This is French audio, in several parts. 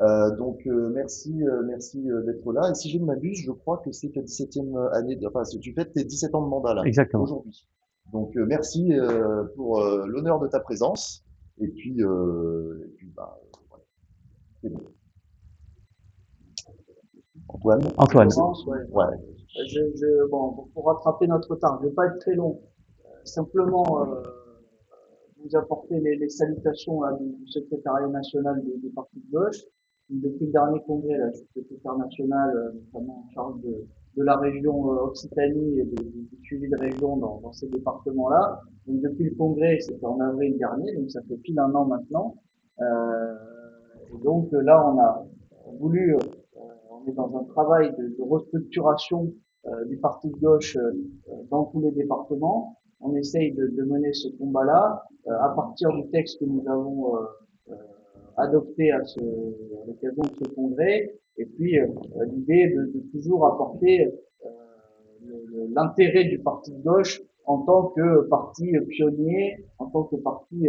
Merci d'être là. Et si je ne m'abuse, je crois que c'est ta 17e année, enfin, tu fêtes tes 17 ans de mandat là, Exactement. aujourd'hui. Merci pour l'honneur de ta présence. Bah, c'est bon. Antoine, Je je Antoine. sais. commence, ouais. Ouais. Bon, pour rattraper notre retard, je vais pas être très long. Simplement, vous apporter les salutations là, du secrétariat national des partis de gauche. Depuis le dernier congrès, là, je suis secrétaire national, notamment en charge de la région Occitanie et du suivi de région dans ces départements-là. Donc depuis le congrès, c'était en avril dernier, donc ça fait pile un an maintenant. Euh, et donc là, on a voulu, on est dans un travail de restructuration du parti de gauche dans tous les départements. On essaye de mener ce combat-là à partir du texte que nous avons euh, adopté à l'occasion de ce congrès. Et puis l'idée de toujours apporter l'intérêt du parti de gauche en tant que parti pionnier, en tant que parti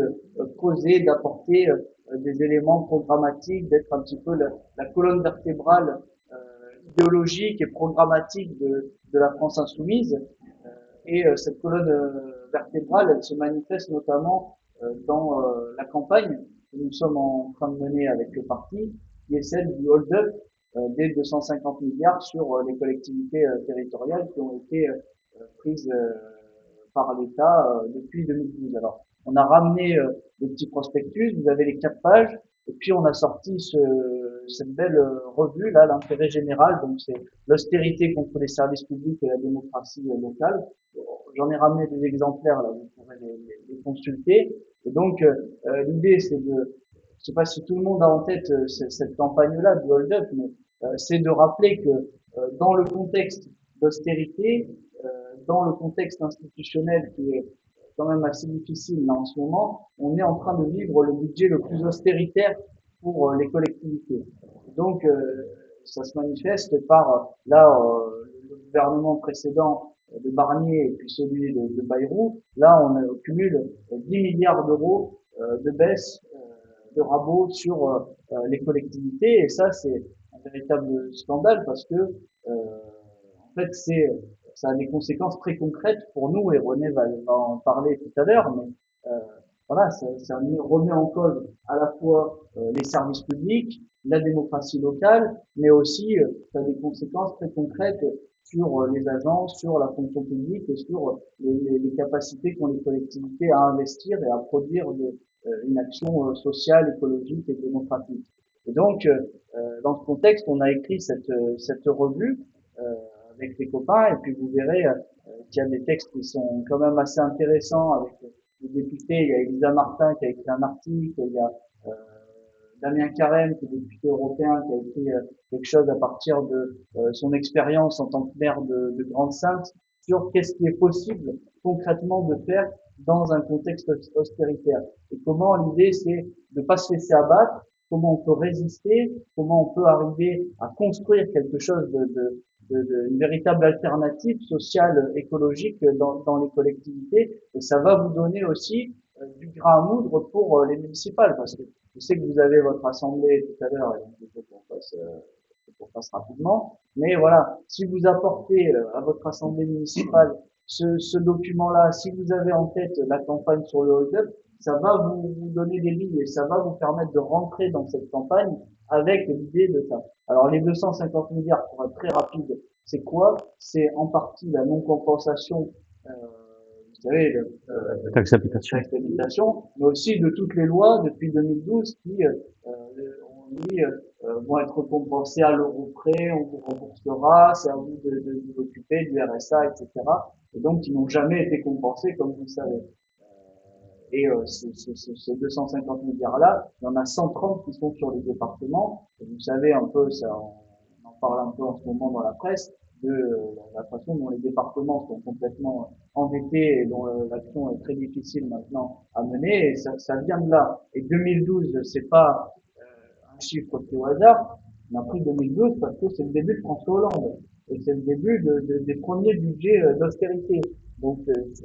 causé, d'apporter des éléments programmatiques, d'être un petit peu la colonne vertébrale idéologique et programmatique de la France insoumise. Et cette colonne vertébrale, elle se manifeste notamment dans la campagne que nous sommes en train de mener avec le parti, qui est celle du hold-up des 250 milliards sur les collectivités territoriales qui ont été prises par l'État depuis 2012. Alors, on a ramené le petit prospectus, vous avez les 4 pages, et puis on a sorti cette belle revue là, l'intérêt général. Donc c'est l'austérité contre les services publics et la démocratie locale. J'en ai ramené des exemplaires là, vous pourrez les consulter. Et donc l'idée c'est je sais pas si tout le monde a en tête cette campagne-là du hold-up, mais c'est de rappeler que dans le contexte d'austérité, dans le contexte institutionnel qui est quand même assez difficile là en ce moment, on est en train de vivre le budget le plus austéritaire pour les collectivités. Donc ça se manifeste par le gouvernement précédent de Barnier et puis celui de Bayrou. Là, on cumule 10 milliards d'euros de baisse de rabot sur les collectivités et ça c'est un véritable scandale parce que en fait ça a des conséquences très concrètes pour nous et René va en parler tout à l'heure, mais euh, voilà, ça remet en cause à la fois les services publics, la démocratie locale, mais aussi ça a des conséquences très concrètes sur les agences, sur la fonction publique et sur les capacités qu'ont les collectivités à investir et à produire une action sociale, écologique et démocratique. Et donc, dans ce contexte, on a écrit cette revue euh, avec les copains, et puis vous verrez qu'il y a des textes qui sont quand même assez intéressants avec les députés. Il y a Elisa Martin qui a écrit un article, il y a euh, Damien Carême, qui est député européen, qui a écrit quelque chose à partir de son expérience en tant que maire de Grande-Sainte sur qu'est-ce qui est possible concrètement de faire dans un contexte austéritaire. Et comment l'idée, c'est de ne pas se laisser abattre, comment on peut résister, comment on peut arriver à construire quelque chose une véritable alternative sociale, écologique dans les collectivités. Et ça va vous donner aussi du grain à moudre pour les municipales, parce que je sais que vous avez votre assemblée tout à l'heure, et donc il faut qu'on fasse rapidement. Mais voilà, si vous apportez à votre assemblée municipale ce document-là, si vous avez en tête la campagne sur le hold-up, ça va vous donner des billes et ça va vous permettre de rentrer dans cette campagne avec l'idée de ça. Alors les 250 milliards, pour être très rapide, c'est quoi? C'est en partie la non-compensation, vous savez, Taxe d'habitation. taxe d'habitation, mais aussi de toutes les lois depuis 2012 qui on dit vont être compensées à l'euro près, on vous remboursera, c'est à vous de vous occuper du RSA, etc. Et donc qui n'ont jamais été compensées, comme vous le savez. Et ces 250 milliards-là, il y en a 130 qui sont sur les départements. Et vous savez un peu, ça, on en parle un peu en ce moment dans la presse, de la façon dont les départements sont complètement endettés et dont l'action est très difficile maintenant à mener. Et ça vient de là. Et 2012, c'est pas un chiffre pris au hasard. On a pris 2012 parce que c'est le début de François Hollande. Et c'est le début des premiers budgets d'austérité. Donc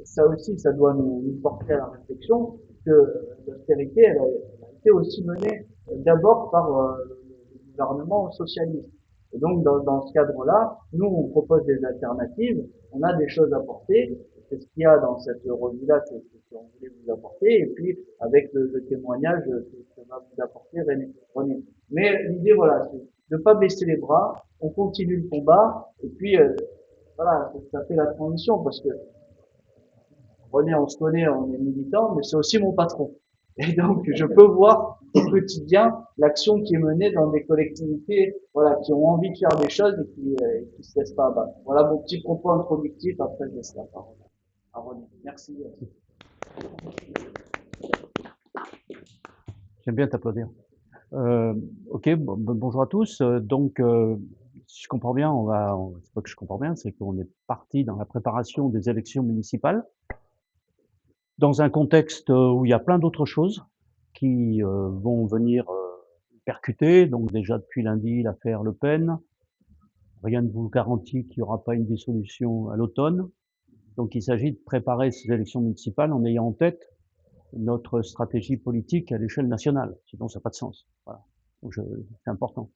ça aussi, ça doit nous porter à la réflexion que l'austérité, elle a été aussi menée d'abord par gouvernement socialiste. Et donc, dans ce cadre-là, nous, on propose des alternatives, on a des choses à porter, c'est ce qu'il y a dans cette revue-là qu'on voulait vous apporter, et puis avec le témoignage que va vous apporter René. Mais l'idée, voilà, c'est de ne pas baisser les bras, on continue le combat, et puis voilà, ça fait la transition, parce que René, on se connaît, on est militant, mais c'est aussi mon patron. Et donc, je peux voir au quotidien l'action qui est menée dans des collectivités, voilà, qui ont envie de faire des choses et qui se laissent pas abattre. Voilà mon petit propos introductif. Après, je laisse la parole à René. Merci. J'aime bien t'applaudir. Ok, bonjour à tous. Si je comprends bien, c'est pas que je comprends bien, c'est qu'on est parti dans la préparation des élections municipales, dans un contexte où il y a plein d'autres choses qui vont venir percuter. Donc déjà depuis lundi, l'affaire Le Pen. Rien ne vous garantit qu'il n'y aura pas une dissolution à l'automne. Donc il s'agit de préparer ces élections municipales en ayant en tête notre stratégie politique à l'échelle nationale. Sinon, ça n'a pas de sens. Voilà. C'est important.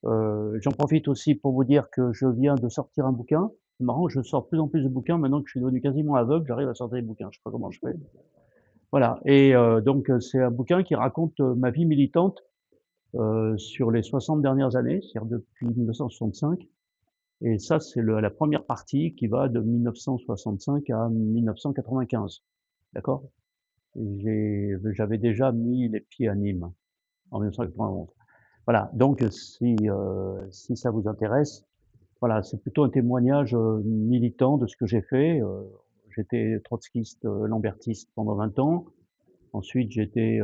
J'en profite aussi pour vous dire que je viens de sortir un bouquin. C'est marrant, je sors de plus en plus de bouquins. Maintenant que je suis devenu quasiment aveugle, j'arrive à sortir des bouquins. Je sais pas comment je fais. Voilà. Et donc, c'est un bouquin qui raconte ma vie militante sur les 60 dernières années, c'est-à-dire depuis 1965. Et ça, c'est la première partie qui va de 1965 à 1995. D'accord? J'avais déjà mis les pieds à Nîmes en 1991. Voilà, donc si ça vous intéresse, voilà, c'est plutôt un témoignage militant de ce que j'ai fait. J'étais trotskiste, lambertiste pendant 20 ans. Ensuite, j'étais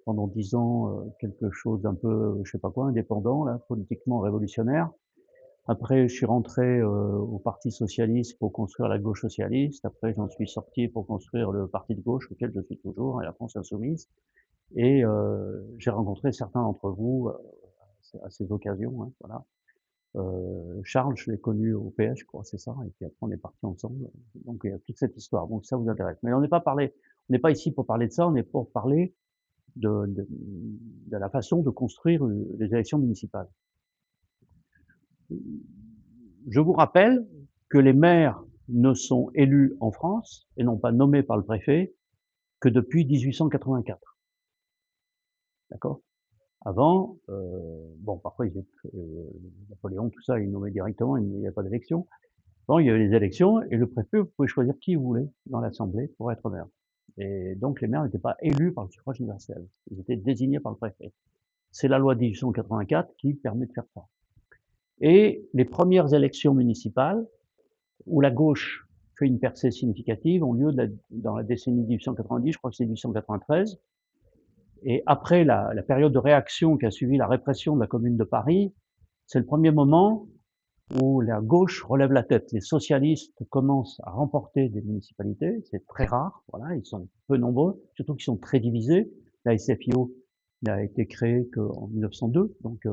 pendant 10 ans quelque chose d'un peu, je sais pas quoi, indépendant, là, politiquement révolutionnaire. Après, je suis rentré au Parti socialiste pour construire la gauche socialiste. Après, j'en suis sorti pour construire le parti de gauche auquel je suis toujours, et la France insoumise. Et j'ai rencontré certains d'entre vous à ces occasions. Hein, voilà. Charles, je l'ai connu au PS, je crois, c'est ça. Et puis après, on est partis ensemble. Donc, il y a toute cette histoire. Donc, ça vous intéresse. Mais on n'est pas ici pour parler de ça. On est pour parler de la façon de construire les élections municipales. Je vous rappelle que les maires ne sont élus en France et non pas nommés par le préfet que depuis 1884. D'accord? Avant, bon, parfois, Napoléon, tout ça, il nommait directement, il n'y a pas d'élection. Bon, il y avait les élections et le préfet, vous pouvez choisir qui vous voulez dans l'Assemblée pour être maire. Et donc, les maires n'étaient pas élus par le suffrage universel. Ils étaient désignés par le préfet. C'est la loi de 1884 qui permet de faire ça. Et les premières élections municipales, où la gauche fait une percée significative, ont lieu dans la décennie 1890, je crois que c'est 1893. Et après la période de réaction qui a suivi la répression de la Commune de Paris, c'est le premier moment où la gauche relève la tête. Les socialistes commencent à remporter des municipalités, c'est très rare, voilà, ils sont peu nombreux, surtout qu'ils sont très divisés. La SFIO n'a été créée qu'en 1902, donc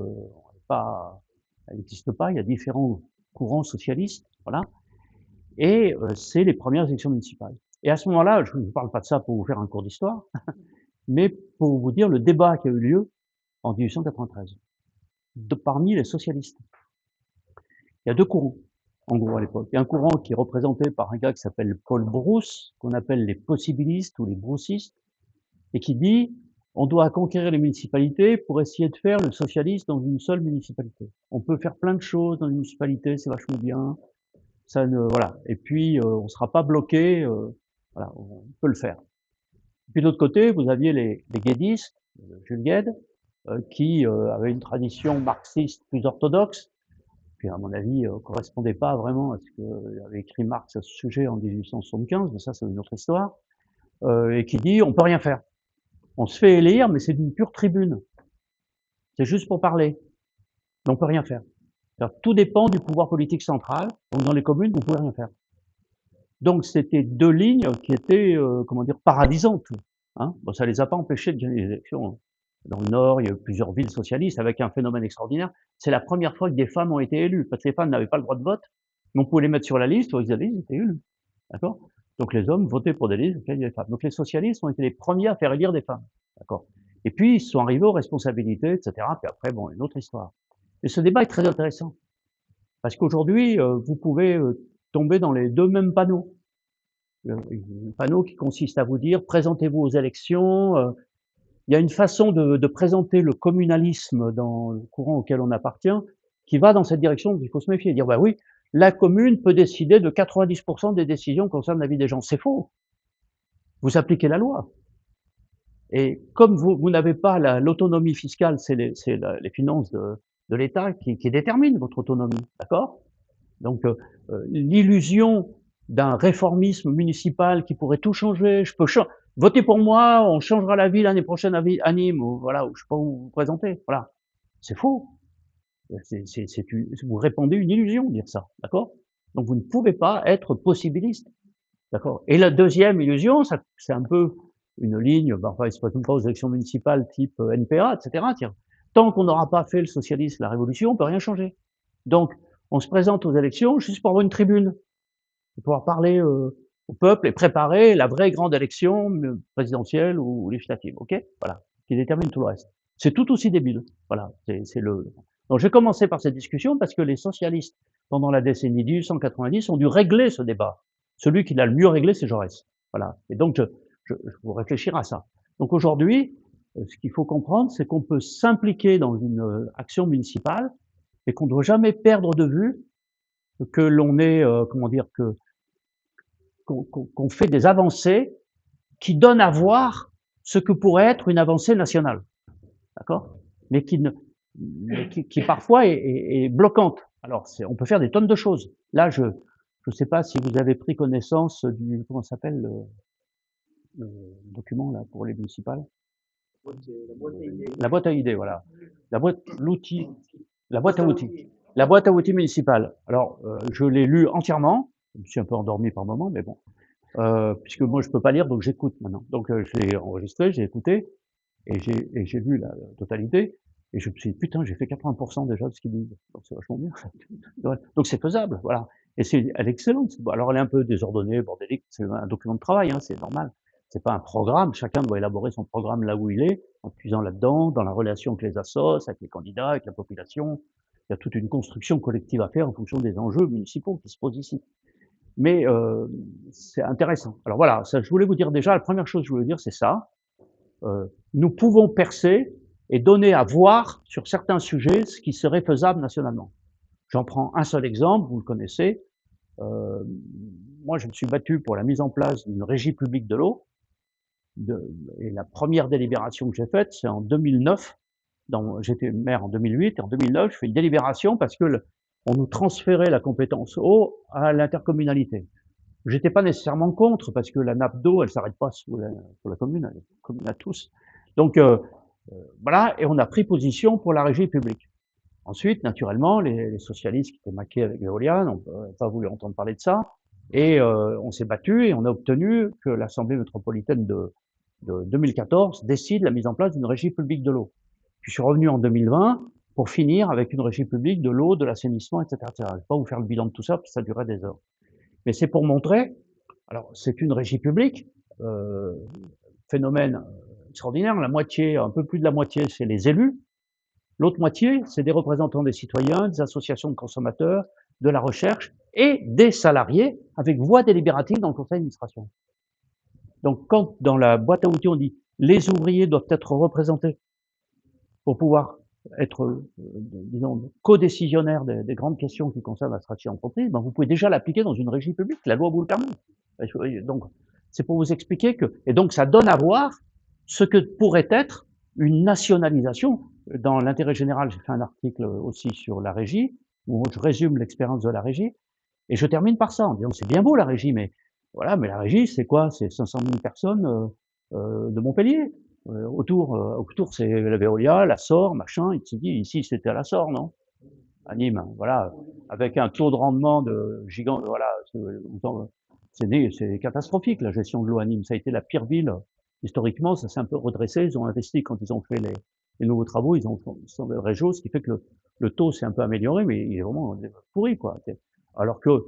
elle n'existe pas, il y a différents courants socialistes, voilà. Et c'est les premières élections municipales. Et à ce moment-là, je ne vous parle pas de ça pour vous faire un cours d'histoire, mais pour vous dire le débat qui a eu lieu en 1893, parmi les socialistes. Il y a deux courants, en gros, à l'époque. Il y a un courant qui est représenté par un gars qui s'appelle Paul Brousse, qu'on appelle les possibilistes ou les broussistes, et qui dit on doit conquérir les municipalités pour essayer de faire le socialisme dans une seule municipalité. On peut faire plein de choses dans une municipalité, c'est vachement bien. Ça voilà. Et puis, on ne sera pas bloqué, voilà, on peut le faire. Puis de l'autre côté, vous aviez les guédistes, Jules Guesde, qui avaient une tradition marxiste plus orthodoxe, qui à mon avis correspondait pas vraiment à ce qu'avait écrit Marx à ce sujet en 1875, mais ça c'est une autre histoire, et qui dit on peut rien faire. On se fait élire, mais c'est d'une pure tribune. C'est juste pour parler. Mais on peut rien faire. Alors, tout dépend du pouvoir politique central. Donc dans les communes, vous pouvez rien faire. Donc c'était deux lignes qui étaient, comment dire, paradisantes. Hein, bon, ça les a pas empêchés de gagner les élections. Dans le Nord, il y a eu plusieurs villes socialistes avec un phénomène extraordinaire. C'est la première fois que des femmes ont été élues, parce que les femmes n'avaient pas le droit de vote, mais on pouvait les mettre sur la liste, ils étaient élus. D'accord? Donc les hommes votaient pour des listes auxquelles il y avait des femmes. Donc les socialistes ont été les premiers à faire élire des femmes. D'accord? Et puis, ils sont arrivés aux responsabilités, etc. Puis après, bon, une autre histoire. Et ce débat est très intéressant. Parce qu'aujourd'hui, vous pouvez tomber dans les deux mêmes panneaux. Un panneau qui consiste à vous dire, présentez-vous aux élections. Il y a une façon de présenter le communalisme dans le courant auquel on appartient qui va dans cette direction, donc il faut se méfier. Dire, bah oui, la commune peut décider de 90% des décisions concernant la vie des gens. C'est faux. Vous appliquez la loi. Et comme vous n'avez pas l'autonomie fiscale, c'est les finances de l'État qui déterminent votre autonomie, d'accord? Donc l'illusion d'un réformisme municipal qui pourrait tout changer, je peux voter pour moi, on changera la vie l'année prochaine à Nîmes, ou voilà, ou je sais pas où vous présenter, voilà. C'est faux. Vous répandez une illusion, dire ça, d'accord? Donc vous ne pouvez pas être possibiliste, d'accord? Et la deuxième illusion, c'est un peu une ligne, enfin, il se passe pas aux élections municipales type NPA, etc. Tiens, tant qu'on n'aura pas fait le socialisme, la révolution, on peut rien changer. Donc, on se présente aux élections juste pour avoir une tribune, pour pouvoir parler au peuple et préparer la vraie grande élection présidentielle ou législative, ok? Voilà, qui détermine tout le reste. C'est tout aussi débile, voilà. Donc j'ai commencé par cette discussion parce que les socialistes, pendant la décennie 1890, ont dû régler ce débat. Celui qui l'a le mieux réglé, c'est Jaurès. Voilà. Et donc je vous réfléchir à ça. Donc aujourd'hui, ce qu'il faut comprendre, c'est qu'on peut s'impliquer dans une action municipale et qu'on ne doit jamais perdre de vue que l'on est, comment dire, qu'on fait des avancées qui donnent à voir ce que pourrait être une avancée nationale, d'accord? Mais qui parfois est bloquante. Alors, on peut faire des tonnes de choses. Là, je sais pas si vous avez pris connaissance du, comment ça s'appelle, le document là pour les municipales. La boîte à idées, voilà. La boîte à outils. La boîte à outils municipale. Alors, je l'ai lu entièrement. Je me suis un peu endormi par moment, mais bon. Puisque moi, je peux pas lire, donc j'écoute maintenant. Donc, je l'ai enregistré, j'ai écouté, et j'ai lu la totalité. Et je me suis dit, putain, j'ai fait 80% déjà de ce qu'ils disent. Donc, c'est vachement bien. Donc, c'est faisable, voilà. Et elle est excellente. Alors, elle est un peu désordonnée, bordélique. C'est un document de travail, hein, c'est normal. C'est pas un programme. Chacun doit élaborer son programme là où il est, en puisant là-dedans, dans la relation avec les assos, avec les candidats, avec la population. Il y a toute une construction collective à faire en fonction des enjeux municipaux qui se posent ici. Mais c'est intéressant. Alors voilà, ça, je voulais vous dire déjà, la première chose que je voulais dire, c'est ça. Nous pouvons percer et donner à voir sur certains sujets ce qui serait faisable nationalement. J'en prends un seul exemple, vous le connaissez. Moi, je me suis battu pour la mise en place d'une régie publique de l'eau. Et la première délibération que j'ai faite, c'est en 2009. J'étais maire en 2008, et en 2009, je fais une délibération parce que on nous transférait la compétence eau à l'intercommunalité. J'étais pas nécessairement contre parce que la nappe d'eau, elle s'arrête pas sous la commune, elle est commune à tous. Donc voilà, et on a pris position pour la régie publique. Ensuite, naturellement, les socialistes qui étaient maqués avec Veolia n'ont pas voulu entendre parler de ça, et on s'est battu et on a obtenu que l'Assemblée métropolitaine de 2014 décide la mise en place d'une régie publique de l'eau. Puis je suis revenu en 2020 pour finir avec une régie publique de l'eau, de l'assainissement, etc., etc. Je ne vais pas vous faire le bilan de tout ça, parce que ça durait des heures. Mais c'est pour montrer, alors c'est une régie publique, phénomène extraordinaire, la moitié, un peu plus de la moitié, c'est les élus, l'autre moitié, c'est des représentants des citoyens, des associations de consommateurs, de la recherche et des salariés avec voix délibérative dans le conseil d'administration. Donc quand dans la boîte à outils on dit les ouvriers doivent être représentés pour pouvoir être, disons, co-décisionnaires des grandes questions qui concernent la stratégie d'entreprise, ben vous pouvez déjà l'appliquer dans une régie publique, la loi vous le permet. Donc, c'est pour vous expliquer que, et donc ça donne à voir ce que pourrait être une nationalisation. Dans l'intérêt général, j'ai fait un article aussi sur la régie, où je résume l'expérience de la régie, et je termine par ça, en disant, c'est bien beau la régie, mais voilà, mais la régie, c'est quoi? C'est 500 000 personnes de Montpellier. Autour, c'est la Veolia, la SOR, machin. Il s'est dit, ici, c'était à la SOR, non? À Nîmes, voilà. Avec un taux de rendement de gigant, voilà. C'est catastrophique, la gestion de l'eau à Nîmes. Ça a été la pire ville. Historiquement, ça s'est un peu redressé. Ils ont investi quand ils ont fait les nouveaux travaux. Ils ont fait Régio, ce qui fait que le taux s'est un peu amélioré, mais il est vraiment pourri, quoi. Alors que,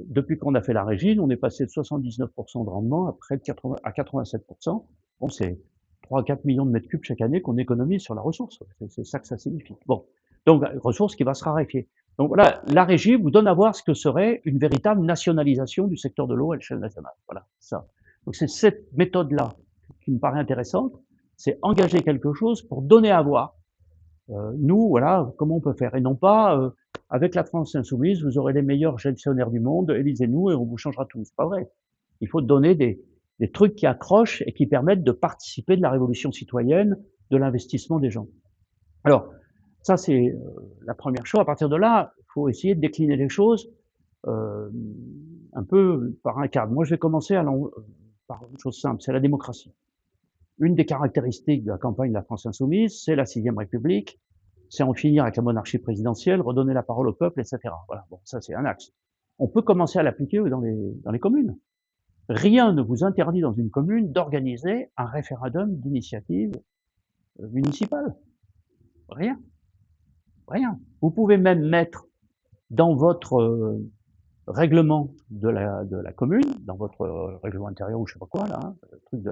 depuis qu'on a fait la régie, on est passé de 79% de rendement à près de 87%. Bon, c'est 3 à 4 millions de mètres cubes chaque année qu'on économise sur la ressource. C'est ça que ça signifie. Bon. Donc, ressource qui va se raréfier. Donc voilà, la régie vous donne à voir ce que serait une véritable nationalisation du secteur de l'eau à l'échelle nationale. Voilà, ça. Donc c'est cette méthode-là qui me paraît intéressante, c'est engager quelque chose pour donner à voir. Nous, voilà, comment on peut faire. Et non pas, avec la France insoumise, vous aurez les meilleurs gestionnaires du monde, élisez-nous et on vous changera tout. C'est pas vrai. Il faut donner des trucs qui accrochent et qui permettent de participer de la révolution citoyenne, de l'investissement des gens. Alors, ça c'est la première chose. À partir de là, il faut essayer de décliner les choses un peu par un cadre. Moi, je vais commencer par une chose simple, c'est la démocratie. Une des caractéristiques de la campagne de la France insoumise, c'est la 6e République, c'est en finir avec la monarchie présidentielle, redonner la parole au peuple, etc. Voilà, bon, ça c'est un axe. On peut commencer à l'appliquer dans les communes. Rien ne vous interdit dans une commune d'organiser un référendum d'initiative municipale. Rien. Rien. Vous pouvez même mettre dans votre règlement de la commune, dans votre règlement intérieur ou je sais pas quoi, là, hein, le truc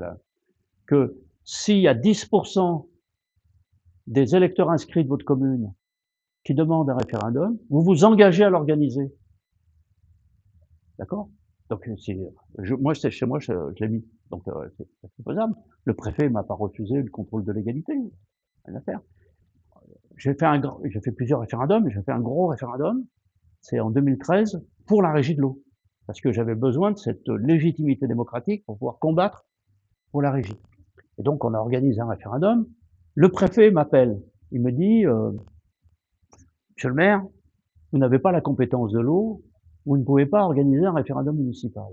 que s'il y a 10% des électeurs inscrits de votre commune qui demandent un référendum, vous vous engagez à l'organiser. D'accord? Donc, moi, chez moi, je l'ai mis. Donc, c'est faisable. Le préfet m'a pas refusé le contrôle de légalité. Rien à faire. J'ai fait plusieurs référendums, j'ai fait un gros référendum. C'est en 2013 pour la régie de l'eau. Parce que j'avais besoin de cette légitimité démocratique pour pouvoir combattre pour la régie. Et donc, on a organisé un référendum. Le préfet m'appelle. Il me dit, Monsieur le maire, vous n'avez pas la compétence de l'eau, vous ne pouvez pas organiser un référendum municipal.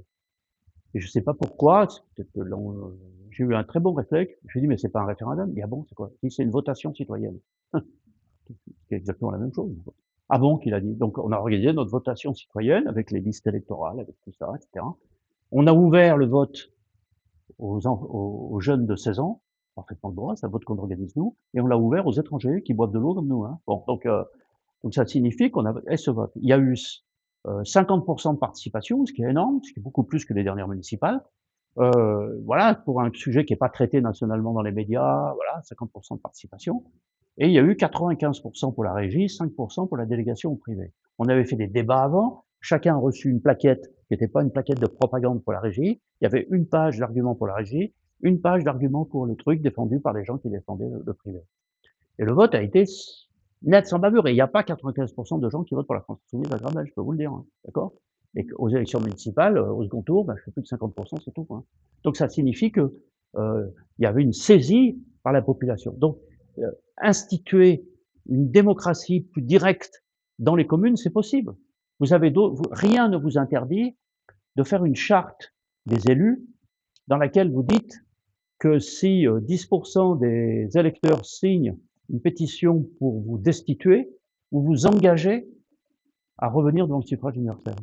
Et je ne sais pas pourquoi, j'ai eu un très bon réflexe. Je lui ai dit, mais c'est pas un référendum. Il dit, ah bon, c'est quoi? Il dit, c'est une votation citoyenne. C'est exactement la même chose. Ah bon, qu'il a dit. Donc, on a organisé notre votation citoyenne avec les listes électorales, avec tout ça, etc. On a ouvert le vote aux jeunes de 16 ans, parfaitement le droit, c'est un vote qu'on organise nous, et on l'a ouvert aux étrangers qui boivent de l'eau comme nous. Hein. Bon, donc ça signifie qu'on a ce vote. Il y a eu 50% de participation, ce qui est énorme, ce qui est beaucoup plus que les dernières municipales. Voilà, pour un sujet qui n'est pas traité nationalement dans les médias, voilà, 50% de participation. Et il y a eu 95% pour la régie, 5% pour la délégation au privé. On avait fait des débats avant, chacun a reçu une plaquette qui n'était pas une plaquette de propagande pour la régie. Il y avait une page d'arguments pour la régie, une page d'arguments pour le truc défendu par les gens qui défendaient le privé. Et le vote a été net sans bavure. Et il n'y a pas 95% de gens qui votent pour la France insoumise à Gravel, je peux vous le dire. Hein, d'accord? Et aux élections municipales, au second tour, je fais plus de 50%, c'est tout. Hein. Donc ça signifie que il y avait une saisie par la population. Donc instituer une démocratie plus directe dans les communes, c'est possible. Rien ne vous interdit de faire une charte des élus dans laquelle vous dites que si 10% des électeurs signent une pétition pour vous destituer, vous vous engagez à revenir devant le suffrage universel.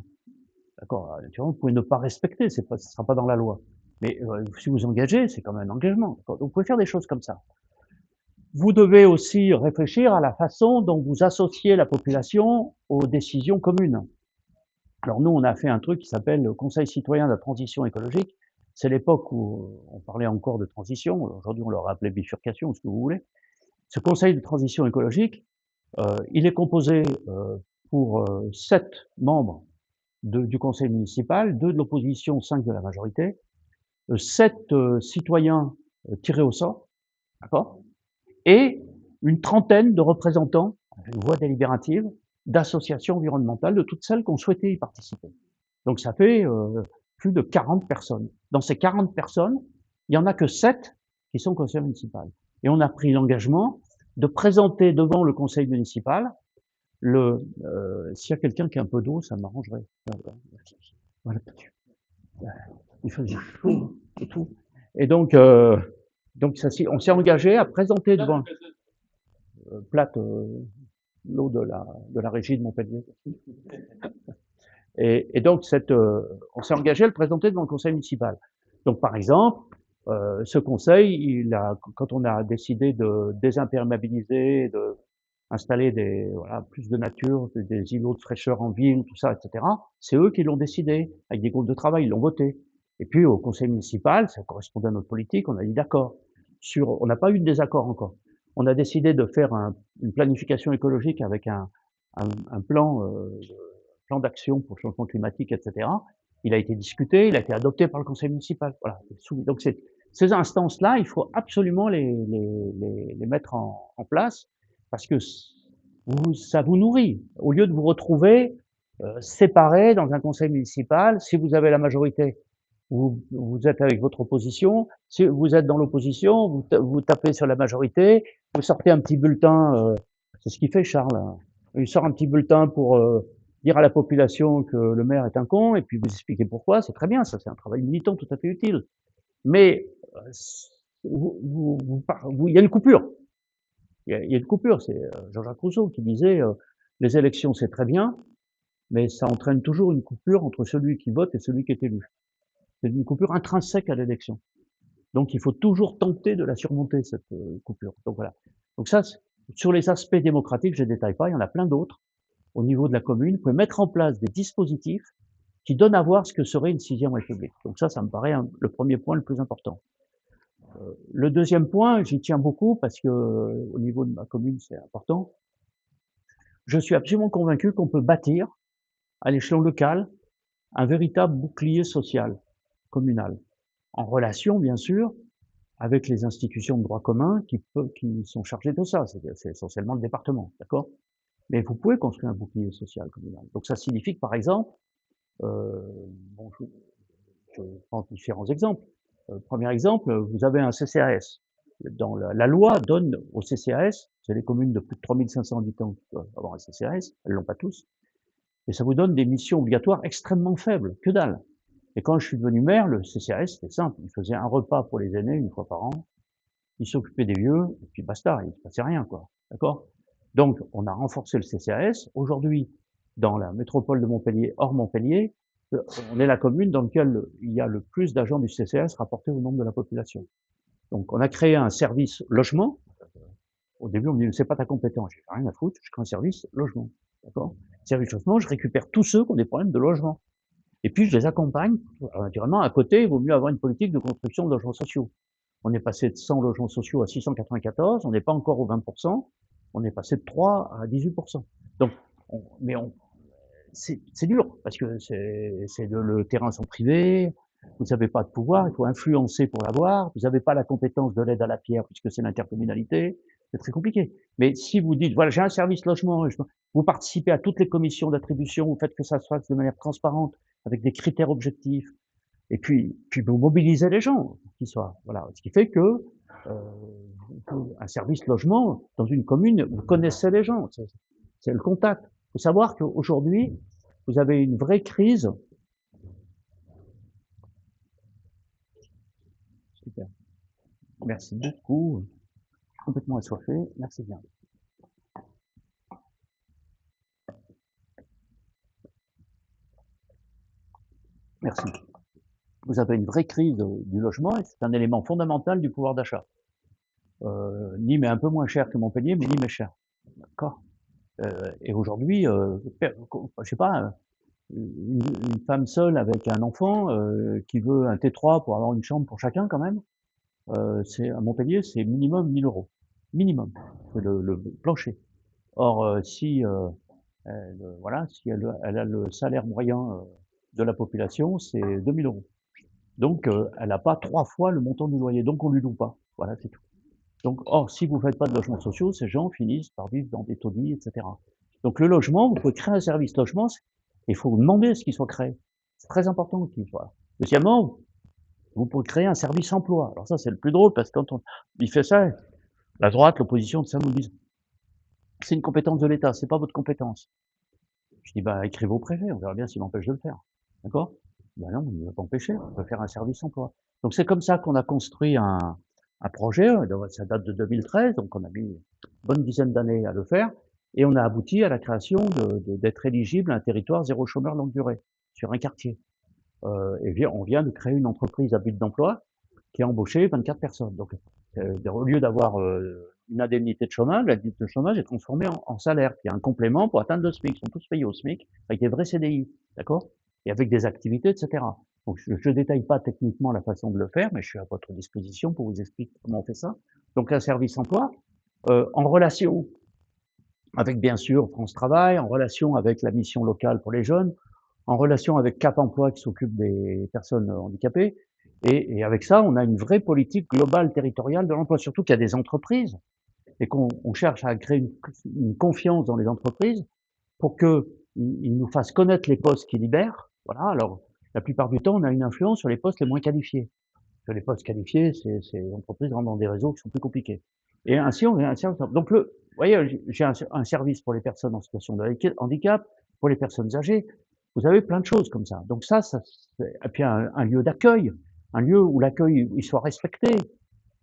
D'accord? Vous pouvez ne pas respecter, ce ne sera pas dans la loi. Mais si vous engagez, c'est quand même un engagement. Donc, vous pouvez faire des choses comme ça. Vous devez aussi réfléchir à la façon dont vous associez la population aux décisions communes. Alors nous, on a fait un truc qui s'appelle le Conseil citoyen de la transition écologique. C'est l'époque où on parlait encore de transition. Aujourd'hui, on leur appelait bifurcation, ce que vous voulez. Ce Conseil de transition écologique, il est composé pour 7 membres du Conseil municipal, 2 de l'opposition, 5 de la majorité, 7 citoyens tirés au sort, d'accord, et une trentaine de représentants, une voix délibérative, d'associations environnementales, de toutes celles qui ont souhaité y participer. Donc ça fait plus de 40 personnes. Dans ces 40 personnes, il n'y en a que 7 qui sont conseillers municipaux. Et on a pris l'engagement de présenter devant le conseil municipal s'il y a quelqu'un qui a un peu d'eau, ça m'arrangerait. Voilà. Il faisait chaud et tout. Et donc on s'est engagé à présenter devant plate l'eau de la régie de Montpellier. Et donc on s'est engagé à le présenter devant le conseil municipal. Donc par exemple, ce conseil, quand on a décidé de désimperméabiliser, de installer plus de nature, des îlots de fraîcheur en ville, tout ça, etc. C'est eux qui l'ont décidé, avec des groupes de travail, ils l'ont voté. Et puis au conseil municipal, ça correspondait à notre politique, on a dit d'accord. on n'a pas eu de désaccord encore. On a décidé de faire une planification écologique avec un plan d'action pour le changement climatique, etc. Il a été discuté, il a été adopté par le conseil municipal. Voilà. Donc ces instances-là, il faut absolument les mettre en place parce que ça vous nourrit. Au lieu de vous retrouver séparés dans un conseil municipal, si vous avez la majorité, vous êtes avec votre opposition. Si vous êtes dans l'opposition, vous tapez sur la majorité, vous sortez un petit bulletin, c'est ce qu'il fait Charles. Hein. Il sort un petit bulletin pour dire à la population que le maire est un con, et puis vous expliquez pourquoi, c'est très bien, ça c'est un travail militant tout à fait utile. Mais il y a une coupure. Il y a une coupure, c'est Jean-Jacques Rousseau qui disait les élections c'est très bien, mais ça entraîne toujours une coupure entre celui qui vote et celui qui est élu. C'est une coupure intrinsèque à l'élection. Donc il faut toujours tenter de la surmonter, cette coupure. Donc voilà. Donc ça, sur les aspects démocratiques, je ne détaille pas, il y en a plein d'autres. Au niveau de la commune, vous pouvez mettre en place des dispositifs qui donnent à voir ce que serait une 6e République. Donc ça me paraît le premier point le plus important. Le deuxième point, j'y tiens beaucoup parce que au niveau de ma commune, c'est important. Je suis absolument convaincu qu'on peut bâtir, à l'échelon local, un véritable bouclier social communal, en relation, bien sûr, avec les institutions de droit commun qui sont chargées de ça. C'est essentiellement le département, d'accord? Mais vous pouvez construire un bouclier social communal. Donc ça signifie que, par exemple, bon, je prends différents exemples. Premier exemple, vous avez un CCAS. Dans la loi donne au CCAS, c'est les communes de plus de 3500 habitants qui doivent avoir un CCAS, elles l'ont pas tous, et ça vous donne des missions obligatoires extrêmement faibles, que dalle. Et quand je suis devenu maire, le CCAS, c'était simple. Il faisait un repas pour les aînés une fois par an. Il s'occupait des vieux, et puis basta, il ne se passait rien, quoi. D'accord? Donc, on a renforcé le CCAS. Aujourd'hui, dans la métropole de Montpellier, hors Montpellier, on est la commune dans laquelle il y a le plus d'agents du CCAS rapportés au nombre de la population. Donc, on a créé un service logement. Au début, on me dit, c'est pas ta compétence. J'ai rien à foutre, je crée un service logement. D'accord? Service logement, je récupère tous ceux qui ont des problèmes de logement. Et puis, je les accompagne. Alors, naturellement, à côté, il vaut mieux avoir une politique de construction de logements sociaux. On est passé de 100 logements sociaux à 694, on n'est pas encore aux 20%, on est passé de 3 à 18%. Donc, c'est dur, parce que le terrain sont privés, vous n'avez pas de pouvoir, il faut influencer pour l'avoir, vous n'avez pas la compétence de l'aide à la pierre, puisque c'est l'intercommunalité, c'est très compliqué. Mais si vous dites, voilà, j'ai un service logement, vous participez à toutes les commissions d'attribution, vous faites que ça se fasse de manière transparente, avec des critères objectifs, et puis vous mobilisez les gens qui soient, voilà. Ce qui fait que un service logement dans une commune, vous connaissez les gens, c'est le contact. Il faut savoir qu'aujourd'hui, vous avez une vraie crise. Super. Merci beaucoup. Complètement assoiffé. Merci bien. Merci. Vous avez une vraie crise du logement et c'est un élément fondamental du pouvoir d'achat. Nîmes est un peu moins cher que Montpellier, mais Nîmes est cher. D'accord. Et aujourd'hui, je sais pas, une femme seule avec un enfant qui veut un T3 pour avoir une chambre pour chacun quand même, c'est à Montpellier, c'est minimum 1000 €. Minimum, c'est le plancher. Or, si voilà, si elle a le salaire moyen de la population, c'est 2000 €. Donc, elle n'a pas 3 fois le montant du loyer, donc on lui loue pas. Voilà, c'est tout. Donc, or, si vous faites pas de logements sociaux, ces gens finissent par vivre dans des taudis, etc. Donc, le logement, vous pouvez créer un service logement, il faut demander ce qu'il soit créé. C'est très important qu'il soit. Deuxièmement, vous pouvez créer un service emploi. Alors ça, c'est le plus drôle, parce que quand il fait ça, la droite, l'opposition, tout ça nous disent, c'est une compétence de l'État, c'est pas votre compétence. Je dis, bah, écrivez au préfet, on verra bien s'il m'empêche de le faire. D'accord? Ben non, il ne va pas empêcher, on peut faire un service emploi. Donc c'est comme ça qu'on a construit un projet, ça date de 2013, donc on a mis une bonne dizaine d'années à le faire, et on a abouti à la création d'être éligible à un territoire zéro chômeur longue durée, sur un quartier. Et on vient de créer une entreprise à but d'emploi qui a embauché 24 personnes. Donc au lieu d'avoir une indemnité de chômage, l'indemnité de chômage est transformée en salaire, puis un complément pour atteindre le SMIC. Ils sont tous payés au SMIC, avec des vrais CDI, d'accord? Et avec des activités, etc. Donc je détaille pas techniquement la façon de le faire, mais je suis à votre disposition pour vous expliquer comment on fait ça. Donc un service emploi, en relation avec bien sûr France Travail, en relation avec la mission locale pour les jeunes, en relation avec Cap Emploi qui s'occupe des personnes handicapées. Et avec ça, on a une vraie politique globale territoriale de l'emploi, surtout qu'il y a des entreprises et qu'on cherche à créer une confiance dans les entreprises pour qu'ils nous fassent connaître les postes qu'ils libèrent. Voilà. Alors, la plupart du temps, on a une influence sur les postes les moins qualifiés. Sur les postes qualifiés, les entreprises rentrent dans des réseaux qui sont plus compliqués. Et ainsi, on a un service. Donc, vous voyez, j'ai un service pour les personnes en situation de handicap, pour les personnes âgées. Vous avez plein de choses comme ça. Donc ça et puis un lieu d'accueil, un lieu où l'accueil il soit respecté.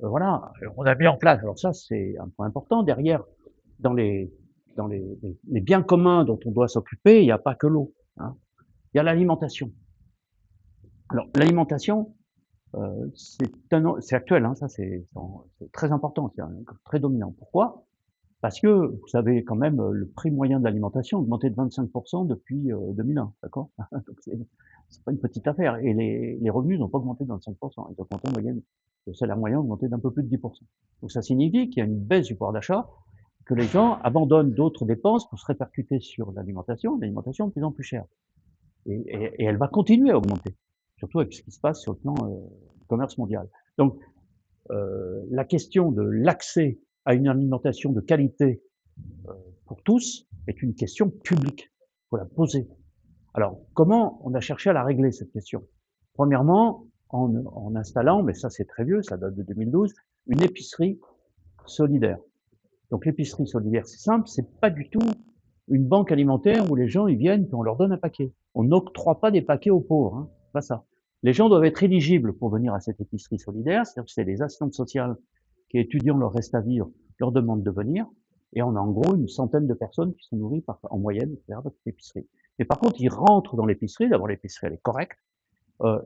Voilà, on a mis en place. Alors ça, c'est un point important. Derrière, dans les biens communs dont on doit s'occuper, il n'y a pas que l'eau. Hein. Il y a l'alimentation. Alors l'alimentation, c'est actuel, hein, ça c'est très important, c'est très dominant. Pourquoi? Parce que vous savez quand même le prix moyen de l'alimentation a augmenté de 25% depuis 2001, d'accord? Donc c'est pas une petite affaire. Et les revenus n'ont pas augmenté de 25%. Ils ont augmenté en moyenne, le salaire moyen a augmenté d'un peu plus de 10%. Donc ça signifie qu'il y a une baisse du pouvoir d'achat, que les gens abandonnent d'autres dépenses pour se répercuter sur l'alimentation de plus en plus chère. Et elle va continuer à augmenter, surtout avec ce qui se passe sur le plan du commerce mondial. Donc la question de l'accès à une alimentation de qualité pour tous est une question publique. Il faut la poser. Alors, comment on a cherché à la régler, cette question? Premièrement, en installant, mais ça c'est très vieux, ça date de 2012, une épicerie solidaire. Donc l'épicerie solidaire, c'est simple, c'est pas du tout une banque alimentaire où les gens ils viennent et on leur donne un paquet. On n'octroie pas des paquets aux pauvres, hein, pas ça. Les gens doivent être éligibles pour venir à cette épicerie solidaire, c'est-à-dire que c'est les assistantes sociales qui étudiant leur reste à vivre leur demandent de venir, et on a en gros une centaine de personnes qui sont nourries en moyenne dans cette épicerie. Mais par contre, ils rentrent dans l'épicerie, d'abord l'épicerie elle est correcte,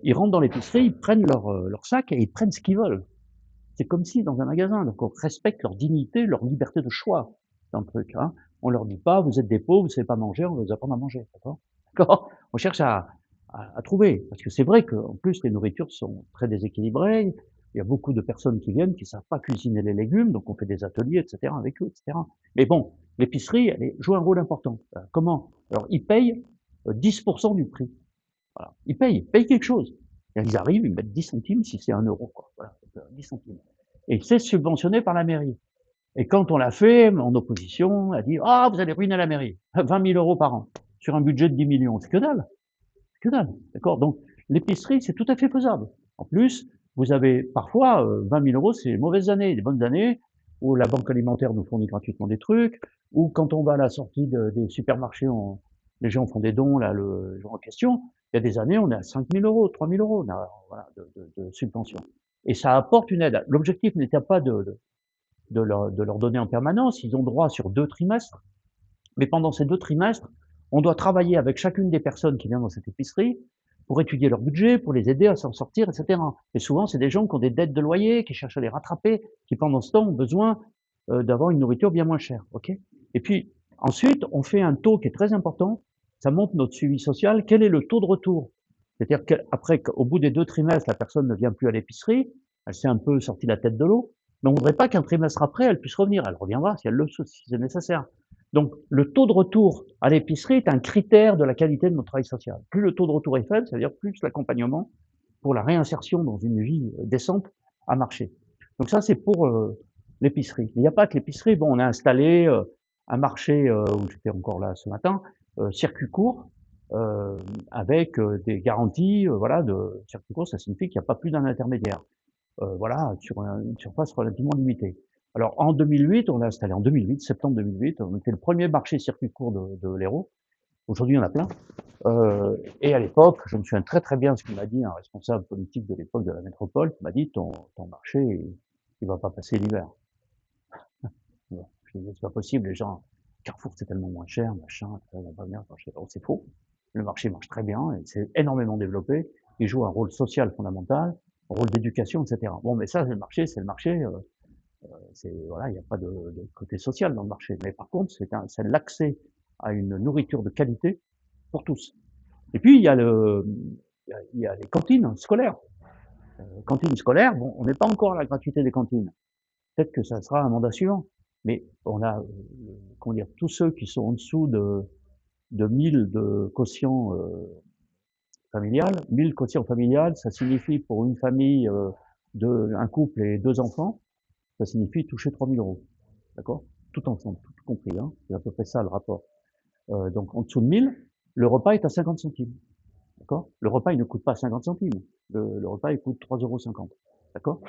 ils rentrent dans l'épicerie, ils prennent leur sac et ils prennent ce qu'ils veulent. C'est comme si dans un magasin, donc on respecte leur dignité, leur liberté de choix dans le truc. Hein. On leur dit pas, vous êtes des pauvres, vous savez pas manger, on va vous apprendre à manger, d'accord? On cherche à trouver, parce que c'est vrai qu'en plus les nourritures sont très déséquilibrées. Il y a beaucoup de personnes qui viennent qui savent pas cuisiner les légumes, donc on fait des ateliers, etc. avec eux, etc. Mais bon, l'épicerie, elle joue un rôle important. Comment? Alors ils payent 10% du prix. Voilà. Ils payent quelque chose. Ils arrivent, ils mettent 10 centimes si c'est 1 euro, quoi. Voilà, 10 centimes. Et c'est subventionné par la mairie. Et quand on l'a fait, en opposition, a dit « Ah, vous allez ruiner la mairie, 20 000 euros par an, sur un budget de 10 millions. » C'est que dalle. C'est que dalle. D'accord? Donc, l'épicerie, c'est tout à fait faisable. En plus, vous avez parfois 20 000 euros, c'est les mauvaises années, les bonnes années, où la banque alimentaire nous fournit gratuitement des trucs, ou quand on va à la sortie des supermarchés, les gens font des dons, là, le genre en question. Il y a des années, on est à 5 000 euros, 3 000 euros voilà, de subvention. Et ça apporte une aide. L'objectif n'était pas de leur donner en permanence. Ils ont droit sur 2 trimestres. Mais pendant ces 2 trimestres, on doit travailler avec chacune des personnes qui viennent dans cette épicerie pour étudier leur budget, pour les aider à s'en sortir, etc. Et souvent, c'est des gens qui ont des dettes de loyer, qui cherchent à les rattraper, qui pendant ce temps ont besoin d'avoir une nourriture bien moins chère. Okay? Et puis, ensuite, on fait un taux qui est très important. Ça montre notre suivi social. Quel est le taux de retour? C'est-à-dire qu'après, au bout des 2 trimestres, la personne ne vient plus à l'épicerie, elle s'est un peu sortie la tête de l'eau, mais on ne voudrait pas qu'un trimestre après, elle puisse revenir. Elle reviendra si c'est nécessaire. Donc, le taux de retour à l'épicerie est un critère de la qualité de notre travail social. Plus le taux de retour est faible, ça veut dire plus l'accompagnement pour la réinsertion dans une vie décente a marché. Donc ça, c'est pour l'épicerie. Il n'y a pas que l'épicerie. Bon, on a installé un marché où j'étais encore là ce matin, circuit court, avec des garanties. Voilà, de circuit court, ça signifie qu'il n'y a pas plus d'un intermédiaire. Voilà, sur une surface relativement limitée. Alors en 2008, on l'a installé en 2008, septembre 2008, on était le premier marché circuit court de l'Hérault. Aujourd'hui, il y en a plein. Et à l'époque, je me souviens très très bien ce qu'il m'a dit un responsable politique de l'époque de la métropole, qui m'a dit ton marché, il va pas passer l'hiver. Bon, je dis c'est pas possible, les gens, Carrefour c'est tellement moins cher, machin, ça va pas bien. Enfin, c'est faux. Le marché marche très bien, et c'est énormément développé. Il joue un rôle social fondamental, un rôle d'éducation, etc. Bon, mais ça, c'est le marché, voilà, il n'y a pas de côté social dans le marché. Mais par contre, c'est l'accès à une nourriture de qualité pour tous. Et puis, il y a il y a les cantines scolaires. Cantines scolaires, bon, on n'est pas encore à la gratuité des cantines. Peut-être que ça sera un mandat suivant. Mais on a, comment dire, tous ceux qui sont en dessous de 1000 de quotient familial. 1000 quotient familial, ça signifie pour une famille un couple et 2 enfants, ça signifie toucher 3 000 €. D'accord? Tout ensemble, tout compris. Hein, c'est à peu près ça le rapport. Donc en dessous de 1000, le repas est à 50 centimes. D'accord? Le repas, il ne coûte pas 50 centimes. Le repas, il coûte 3,50 €. D'accord?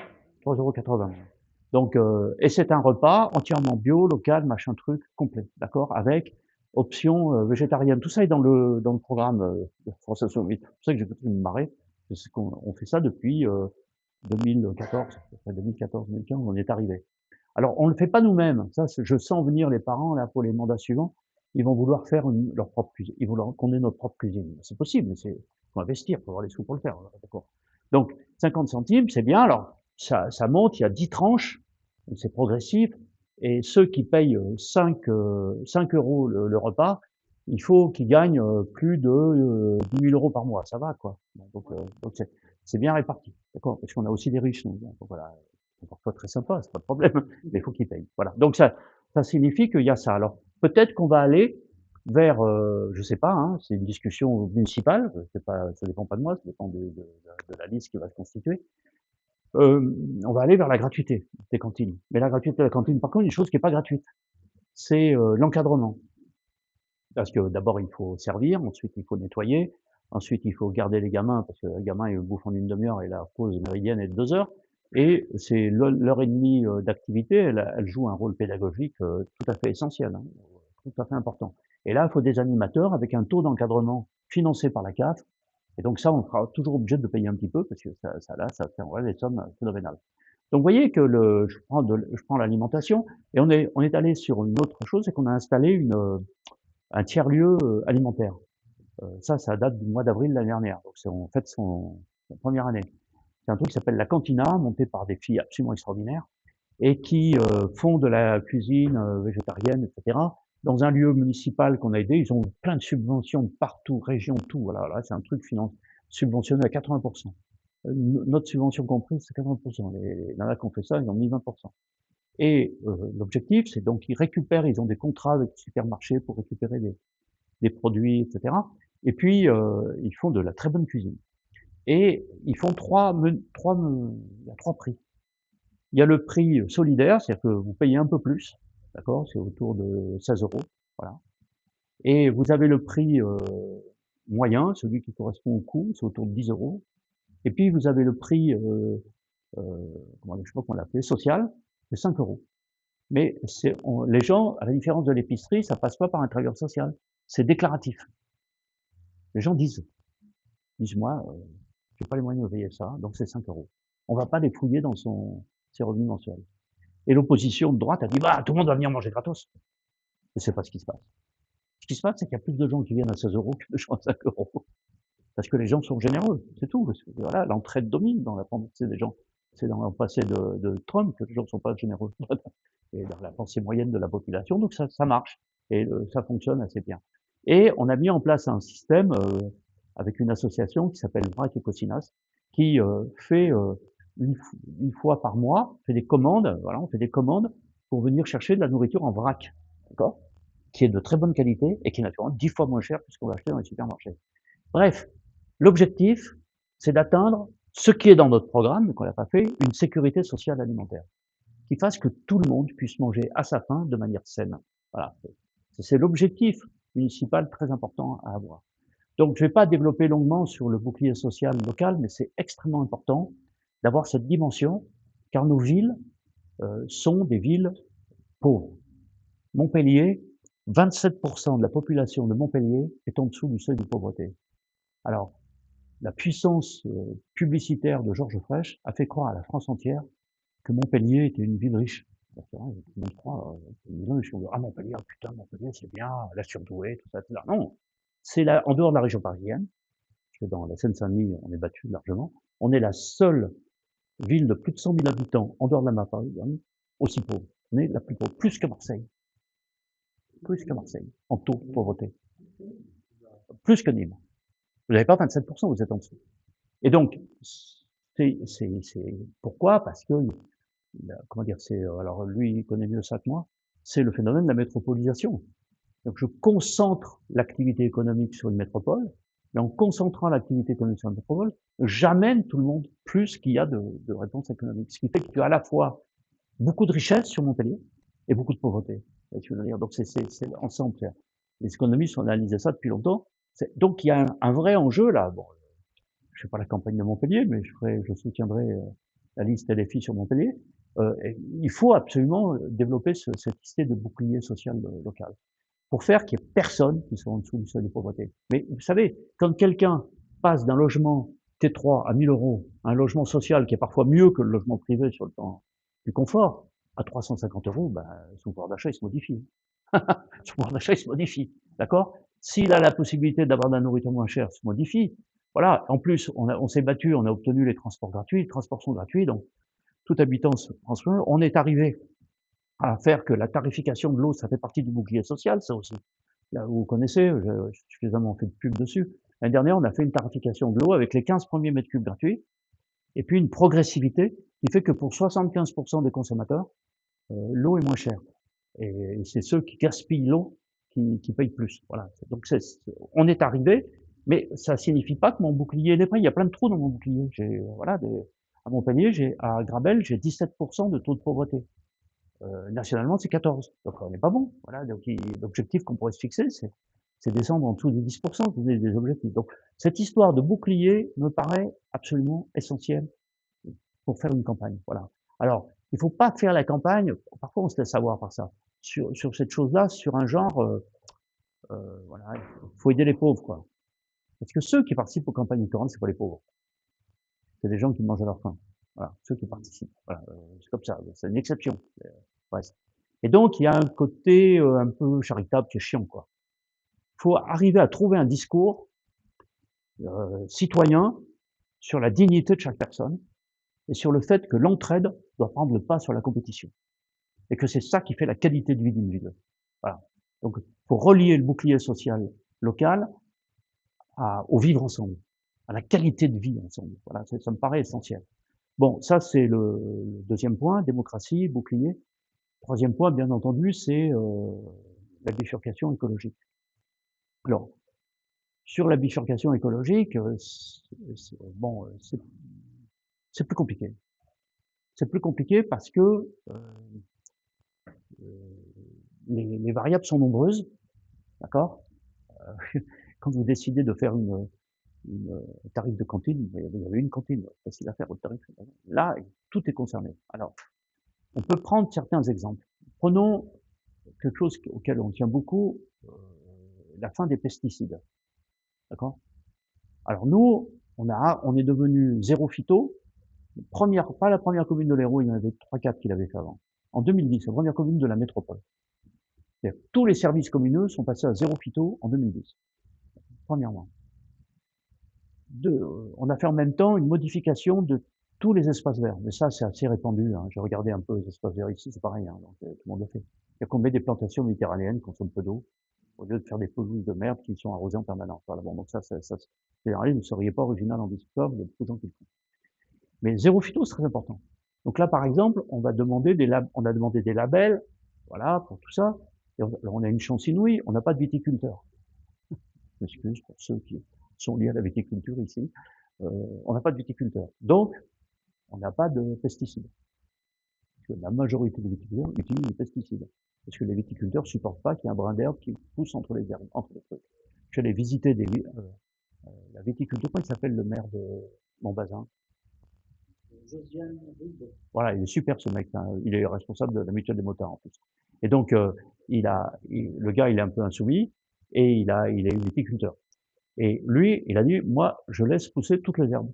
3,80 €. Donc, et c'est un repas entièrement bio, local, machin truc, complet. D'accord? Avec option végétarienne. Tout ça est dans le programme de France Insoumise. C'est pour ça que j'ai peut-être me marrer. C'est qu'on fait ça depuis 2014. 2014-2015, on est arrivé. Alors, on ne le fait pas nous-mêmes. Ça, je sens venir les parents, là, pour les mandats suivants. Ils vont vouloir faire leur propre cuisine. Ils vont qu'on ait notre propre cuisine. C'est possible, mais faut investir, faut avoir les sous pour le faire. D'accord. Donc, 50 centimes, c'est bien. Alors, ça monte, il y a 10 tranches. C'est progressif. Et ceux qui payent 5 € le repas, il faut qu'ils gagnent plus de 10 000 € par mois. Ça va, quoi. Donc c'est bien réparti. D'accord. Parce qu'on a aussi des riches. Donc voilà. C'est parfois très sympa, c'est pas de problème, mais il faut qu'ils payent. Voilà. Donc ça signifie qu'il y a ça. Alors peut-être qu'on va aller vers, je sais pas, hein, c'est une discussion municipale. C'est pas, ça dépend pas de moi, ça dépend de la liste qui va se constituer. On va aller vers la gratuité des cantines. Mais la gratuité de la cantine, par contre, une chose qui est pas gratuite, c'est l'encadrement. Parce que d'abord il faut servir, ensuite il faut nettoyer, ensuite il faut garder les gamins parce que les gamins ils bouffent en une demi-heure et la pause méridienne est de 2 heures. Et c'est l'heure et demie d'activité, elle joue un rôle pédagogique tout à fait essentiel, hein, tout à fait important. Et là, il faut des animateurs avec un taux d'encadrement financé par la CAF. Et donc ça, on sera toujours obligé de payer un petit peu parce que ça fait en vrai des sommes phénoménales. Donc vous voyez que je prends l'alimentation et on est allé sur une autre chose, c'est qu'on a installé un tiers-lieu alimentaire. Ça date du mois d'avril de l'année dernière. Donc c'est en fait sa première année. C'est un truc qui s'appelle la Cantina, monté par des filles absolument extraordinaires et qui font de la cuisine végétarienne, etc. Dans un lieu municipal qu'on a aidé. Ils ont plein de subventions de partout, région, tout. Voilà, là, c'est un truc subventionné à 80%. Notre subvention comprise, c'est 80%. Les nanas qui ont fait ça, ils ont mis 20%. Et l'objectif, c'est donc ils ont des contrats avec les supermarchés pour récupérer des produits, etc. Et puis, ils font de la très bonne cuisine. Et ils font il y a 3 prix. Il y a le prix solidaire, c'est-à-dire que vous payez un peu plus, d'accord, c'est autour de 16 €, voilà. Et vous avez le prix moyen, celui qui correspond au coût, c'est autour de 10 €. Et puis vous avez le prix, je sais pas comment l'appeler, social, c'est 5 €. Mais les gens, à la différence de l'épicerie, ça passe pas par un travailleur social, c'est déclaratif. Les gens disent moi, j'ai pas les moyens de payer ça, donc c'est 5 €. On va pas les fouiller dans ses revenus mensuels. Et l'opposition de droite a dit, bah, tout le monde va venir manger gratos. Et c'est pas ce qui se passe. Ce qui se passe, c'est qu'il y a plus de gens qui viennent à 16 € que de gens à 5 €. Parce que les gens sont généreux, c'est tout. Parce que, voilà, l'entraide domine dans la pensée des gens. C'est dans le passé de Trump que les gens ne sont pas généreux. Et dans la pensée moyenne de la population, donc ça marche. Et ça fonctionne assez bien. Et on a mis en place un système avec une association qui s'appelle Vrac et Cocinas, qui fait une fois par mois, fait des commandes, voilà, on fait des commandes pour venir chercher de la nourriture en vrac, d'accord, qui est de très bonne qualité et qui est naturellement 10 fois moins cher que ce qu'on va acheter dans les supermarchés. Bref, l'objectif, c'est d'atteindre ce qui est dans notre programme, mais qu'on n'a pas fait, une sécurité sociale alimentaire, qui fasse que tout le monde puisse manger à sa faim de manière saine. Voilà, c'est l'objectif municipal très important à avoir. Donc, je ne vais pas développer longuement sur le bouclier social local, mais c'est extrêmement important d'avoir cette dimension, car nos villes sont des villes pauvres. Montpellier, 27% de la population de Montpellier est en dessous du seuil de pauvreté. Alors, la puissance publicitaire de Georges Frêche a fait croire à la France entière que Montpellier était une ville riche. C'est vrai, tout le monde croit, les gens ils ah Montpellier, oh, putain, Montpellier c'est bien, la surdouée, tout ça, etc. Non, c'est là, en dehors de la région parisienne, parce que dans la Seine-Saint-Denis, on est battu largement, on est la seule ville de plus de 100 000 habitants en dehors de la map parisienne, aussi pauvre. On est la plus pauvre, plus que Marseille. Plus que Marseille, en taux de pauvreté. Plus que Nîmes. Vous n'avez pas 27%, vous êtes en dessous. Et donc, c'est pourquoi? Parce que, comment dire, alors lui, il connaît mieux ça que moi, c'est le phénomène de la métropolisation. Donc je concentre l'activité économique sur une métropole, et en concentrant l'activité économique sur une métropole, j'amène tout le monde plus qu'il y a de réponses économiques. Ce qui fait qu'il y a à la fois beaucoup de richesse sur Montpellier et beaucoup de pauvreté. Donc c'est ensemble. Les économistes ont analysé ça depuis longtemps. Donc il y a un vrai enjeu là. Bon, je ne fais pas la campagne de Montpellier, mais je soutiendrai la liste LFI sur Montpellier. Il faut absolument développer cette idée de bouclier social local pour faire qu'il n'y ait personne qui soit en dessous du seuil de pauvreté. Mais vous savez, quand quelqu'un passe d'un logement T3 à 1000 euros à un logement social qui est parfois mieux que le logement privé sur le plan du confort, à 350 euros, ben, son pouvoir d'achat il se modifie. Son pouvoir d'achat il se modifie, d'accord? S'il a la possibilité d'avoir de la nourriture moins chère, il se modifie. Voilà. En plus, on s'est battu, on a obtenu les transports gratuits, les transports sont gratuits, donc tout habitant français, on est arrivé à faire que la tarification de l'eau, ça fait partie du bouclier social, ça aussi. Là, vous connaissez, j'ai suffisamment fait de pub dessus. L'année dernière, on a fait une tarification de l'eau avec les 15 premiers mètres cubes gratuits, et puis une progressivité qui fait que pour 75% des consommateurs, l'eau est moins chère. Et c'est ceux qui gaspillent l'eau qui payent plus. Voilà. Donc on est arrivé, mais ça signifie pas que mon bouclier est prêt. Il y a plein de trous dans mon bouclier. Voilà, à Montpellier, à Grabel, j'ai 17% de taux de pauvreté. Nationalement, c'est 14. Donc on n'est pas bon. Voilà. Donc l'objectif qu'on pourrait se fixer, c'est descendre en dessous des 10%, des objectifs. Donc cette histoire de bouclier me paraît absolument essentielle pour faire une campagne. Voilà. Alors, il faut pas faire la campagne, parfois on se laisse avoir par ça, sur cette chose-là, sur un genre, voilà, il faut aider les pauvres, quoi. Parce que ceux qui participent aux campagnes électorales, c'est pas les pauvres. C'est des gens qui mangent à leur faim. Voilà, ceux qui participent. Voilà, c'est comme ça, c'est une exception. Ouais. Et donc, il y a un côté un peu charitable qui est chiant, quoi. Il faut arriver à trouver un discours citoyen sur la dignité de chaque personne et sur le fait que l'entraide doit prendre le pas sur la compétition. Et que c'est ça qui fait la qualité de vie d'une ville. Voilà. Donc, il faut relier le bouclier social local au vivre ensemble, à la qualité de vie ensemble. Voilà, ça me paraît essentiel. Bon, ça c'est le deuxième point, démocratie, bouclier. Troisième point, bien entendu, c'est la bifurcation écologique. Alors, sur la bifurcation écologique, bon, c'est plus compliqué. C'est plus compliqué parce que les variables sont nombreuses, d'accord? Quand vous décidez de faire une tarif de cantine, vous avez une cantine, facile à faire au tarif. Là, tout est concerné. Alors, on peut prendre certains exemples. Prenons quelque chose auquel on tient beaucoup, la fin des pesticides. D'accord? Alors nous, on est devenu zéro phyto. Pas la première commune de l'Hérault, il y en avait 3-4 qui l'avaient fait avant. En 2010, la première commune de la métropole. Tous les services communaux sont passés à zéro phyto en 2010. Premièrement. On a fait en même temps une modification de tous les espaces verts. Mais ça, c'est assez répandu. Hein. J'ai regardé un peu les espaces verts ici, c'est pareil. Hein, donc, tout le monde le fait. Il y a qu'on met des plantations méditerranéennes qui consomment peu d'eau, au lieu de faire des pelouses de merde qui sont arrosées en permanence. Voilà, bon, donc ça vous ne seriez pas original en disant, il y a beaucoup de gens qui le font. Mais zéro phyto, c'est très important. Donc là, par exemple, on a demandé des labels, voilà, pour tout ça. Et alors on a une chance inouïe, on n'a pas de viticulteurs. Je m'excuse pour ceux qui sont liés à la viticulture ici. On n'a pas de viticulteurs. Donc, on n'a pas de pesticides. Parce que la majorité des viticulteurs utilisent des pesticides. Parce que les viticulteurs supportent pas qu'il y ait un brin d'herbe qui pousse entre les herbes, entre les trucs. Je suis allé visiter la viticulture. Comment il s'appelle le maire de Montbazin? Josiane Ribes. Voilà, il est super ce mec. Hein. Il est responsable de la mutuelle des motards en plus. Et donc, le gars, il est un peu insoumis et il est viticulteur. Et lui, il a dit, moi, je laisse pousser toutes les herbes.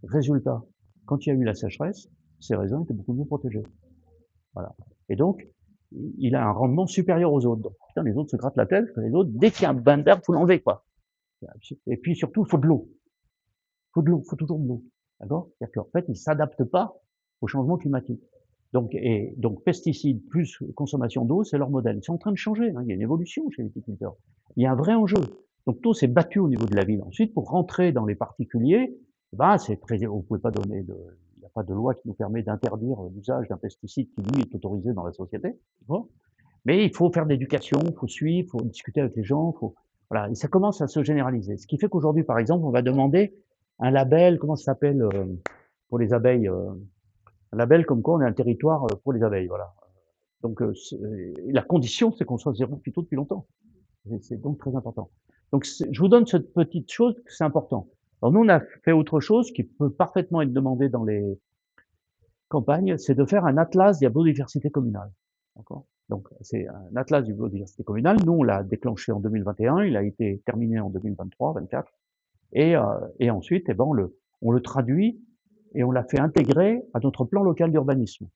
Résultat, quand il y a eu la sécheresse, ces raisins étaient beaucoup mieux protégés. Voilà. Et donc, il a un rendement supérieur aux autres. Donc, putain, les autres se grattent la tête, parce que les autres, dès qu'il y a un bain d'herbe, faut l'enlever, quoi. Et puis surtout, il faut de l'eau. Il faut de l'eau, il faut toujours de l'eau. D'accord? C'est-à-dire qu'en fait, ils s'adaptent pas au changement climatique. Donc, pesticides plus consommation d'eau, c'est leur modèle. Ils sont en train de changer. Hein. Il y a une évolution chez les viticulteurs. Il y a un vrai enjeu. Donc tout s'est battu au niveau de la ville. Ensuite, pour rentrer dans les particuliers, c'est très, vous pouvez pas donner de, il n'y a pas de loi qui nous permet d'interdire l'usage d'un pesticide qui lui est autorisé dans la société. Bon. Mais il faut faire de l'éducation, il faut suivre, il faut discuter avec les gens, voilà. Et ça commence à se généraliser. Ce qui fait qu'aujourd'hui, par exemple, on va demander un label, comment ça s'appelle, pour les abeilles, un label comme quoi on est un territoire pour les abeilles, voilà. Donc, la condition, c'est qu'on soit zéro phyto depuis longtemps. C'est donc très important. Donc, je vous donne cette petite chose, c'est important. Alors, nous, on a fait autre chose qui peut parfaitement être demandé dans les campagnes, c'est de faire un atlas de la biodiversité communale. D'accord? Donc, c'est un atlas de biodiversité communale. Nous, on l'a déclenché en 2021, il a été terminé en 2023-24. Et ensuite, on le traduit et on l'a fait intégrer à notre plan local d'urbanisme.